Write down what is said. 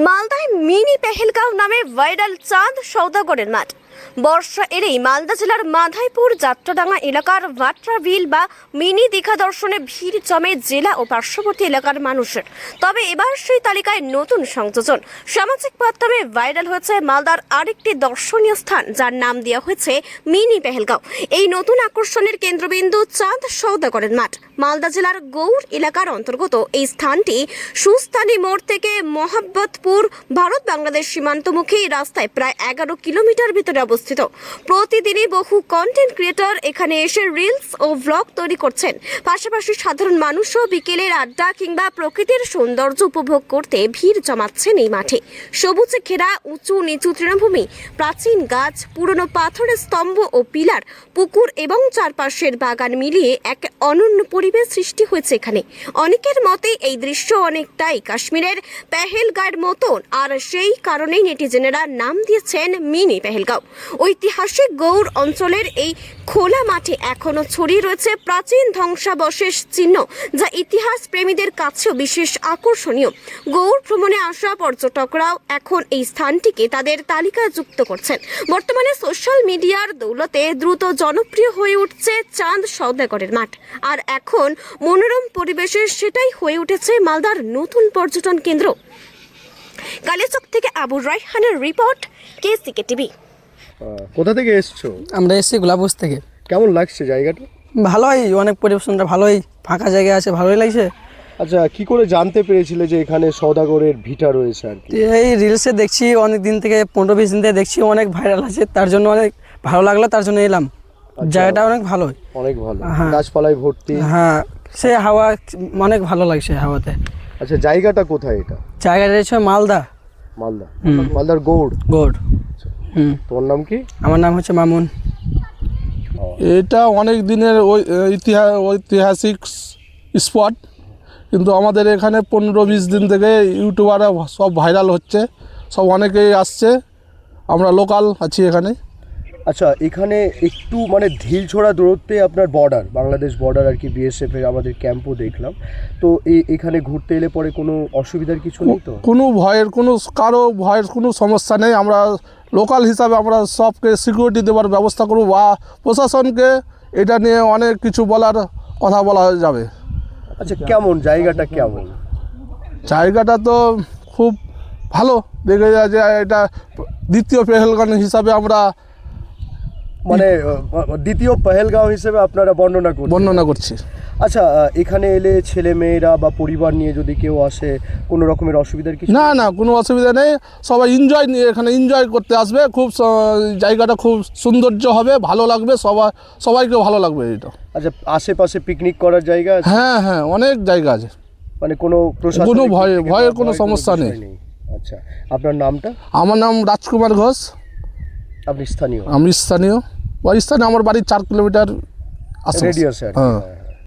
মালদায় মিনি পেহেলগাঁও নামে ভাইরাল চাঁদ সওদাগরের মাঠ। বর্ষা এলেই মালদা জেলার মাধাইপুর যাত্রাডাঙ্গা এলাকার ভাট্রাবিল বা মিনি দীঘা দর্শনে ভিড় জমে জেলা ও পার্শ্ববর্তী এলাকার মানুষের। তবে এবার সেই তালিকায় নতুন সংযোজন। সামাজিক মাধ্যমে ভাইরাল হয়েছে মালদার আরেকটি দর্শনীয় স্থান, যার নাম দেওয়া হয়েছে মিনি পেহেলগাঁও। এই নতুন আকর্ষণের কেন্দ্রবিন্দু চাঁদ সওদাগরের মাঠ। মালদা জেলার গৌড় এলাকার অন্তর্গত এই স্থানটি সুস্থানী মোড় থেকে মোহাম্মদপুর ভারত বাংলাদেশ সীমান্তমুখী রাস্তায় প্রায় 11 কিলোমিটার ভিতরে অবস্থিত। প্রতিদিনই বহু কন্টেন্ট ক্রিয়েটর এখানে এসে রিলস ও ভ্লগ তৈরি করছেন। পাশাপাশি সাধারণ মানুষও বিকেলের আড্ডা কিংবা প্রকৃতির সৌন্দর্য উপভোগ করতে ভিড় জমাচ্ছেন এই মাঠে। সবুজে ঘেরা উঁচু নিচু তৃণভূমি, প্রাচীন গাছ, পুরনো পাথরের স্তম্ভ ও পিলার, পুকুর এবং চারপাশের বাগান মিলিয়ে এক অনন্য পরিবেশ সৃষ্টি হয়েছে এখানে। অনেকের মতে এই দৃশ্য অনেকটাই কাশ্মীরের পেহেলগাঁওয়ের মতন, আর সেই কারণেই নেটিজেনেরা নাম দিয়েছেন মিনি পেহেলগাঁও। ঐতিহাসিক গৌড় অঞ্চলের এই খোলা মাঠে এখনো ছড়িয়ে রয়েছে প্রাচীন ধ্বংসাবশেষ চিহ্ন, যা ইতিহাস প্রেমীদের কাছেও বিশেষ আকর্ষণীয়। গৌড় ভ্রমণে আসা পর্যটকরাও এখন এই স্থানটিকে তাদের তালিকায় যুক্ত করছেন। বর্তমানে সোশ্যাল মিডিয়ার দৌলতে দ্রুত জনপ্রিয় হয়ে উঠছে চাঁদ সওদাগরের মাঠ, আর এখন মনোরম পরিবেশে সেটাই হয়ে উঠেছে মালদার নতুন পর্যটন কেন্দ্র। কালিয়াচক থেকে আবুর রায়হানের রিপোর্ট, কেসিকে টিভি। কোথা থেকে এসছো? আমরা এসেছি গোলাপগঞ্জ থেকে। কেমন লাগছে জায়গাটা? ভালোই, অনেক পরিবেশনটা ভালোই, ফাঁকা জায়গা আছে, ভালোই লাগছে। আচ্ছা, কি করে জানতে পেরেছিলে যে এখানে সওদাগরের ভিটা রয়েছে? আর কি এই রিলসে দেখছি অনেক দিন থেকে, 15-20 দিন থেকে দেখছি, অনেক ভাইরাল আছে, তার জন্য অনেক ভালো লাগলো, তার জন্য এলাম। জায়গাটা অনেক ভালো, অনেক ভালো, হ্যাঁ। গাছপালায় ভর্তি। হ্যাঁ, সে হাওয়া অনেক ভালো লাগছে হাওয়াতে। আচ্ছা, জায়গাটা কোথায় এটা? জায়গাটা হচ্ছে মালদা। মালদা, মালদার গৌড়। গৌড়। তোমার নাম কি? আমার নাম হচ্ছে মামুন। এটা অনেক দিনের ঐতিহাসিক স্পট, কিন্তু আমাদের এখানে 15-20 দিন থেকে ইউটিউবাররা সব ভাইরাল হচ্ছে, সব অনেকেই আসছে, আমরা লোকাল আছি এখানে। আচ্ছা, এখানে একটু মানে ঢিলছোড়া দূরত্বে আপনার বর্ডার, বাংলাদেশ বর্ডার আর কি, বিএসএফ এর আমাদের ক্যাম্পও দেখলাম। তো এখানে ঘুরতে এলে পরে কোনো অসুবিধার কিছু নেই তো? কারো ভয়ের কোনো সমস্যা নেই। আমরা লোকাল হিসাবে আমরা সবকে সিকিউরিটি দেওয়ার ব্যবস্থা করব, বা প্রশাসনকে এটা নিয়ে অনেক কিছু কথা বলা যাবে। আচ্ছা, কেমন জায়গাটা? কেমন জায়গাটা তো খুব ভালো, দেখে যায় যে এটা দ্বিতীয় পেহেলগাঁও হিসাবে আমরা মানে দ্বিতীয় পেহেলগাঁও হিসেবে আপনারা বর্ণনা করছি। আচ্ছা, এখানে এলে ছেলে মেয়েরা বা পরিবার নিয়ে যদি কেউ আসে, কোনো রকমের অসুবিধার কিছু? না, কোনো অসুবিধা নেই। সবাই এখানে এনজয় করতে আসবে। খুব জায়গাটা খুব সৌন্দর্য হবে, ভালো লাগবে, সবাইকে ভালো লাগবে এটা। আচ্ছা, আশেপাশে পিকনিক করার জায়গা আছে? হ্যাঁ, অনেক জায়গা আছে। মানে কোনো ভয়ের কোনো সমস্যা নেই। আচ্ছা, আপনার নামটা? আমার নাম রাজকুমার ঘোষ। আপনি স্থানীয়? আমি স্থানীয়, আমার বাড়ির 4 কিলোমিটার রেডিয়াসে। হ্যাঁ।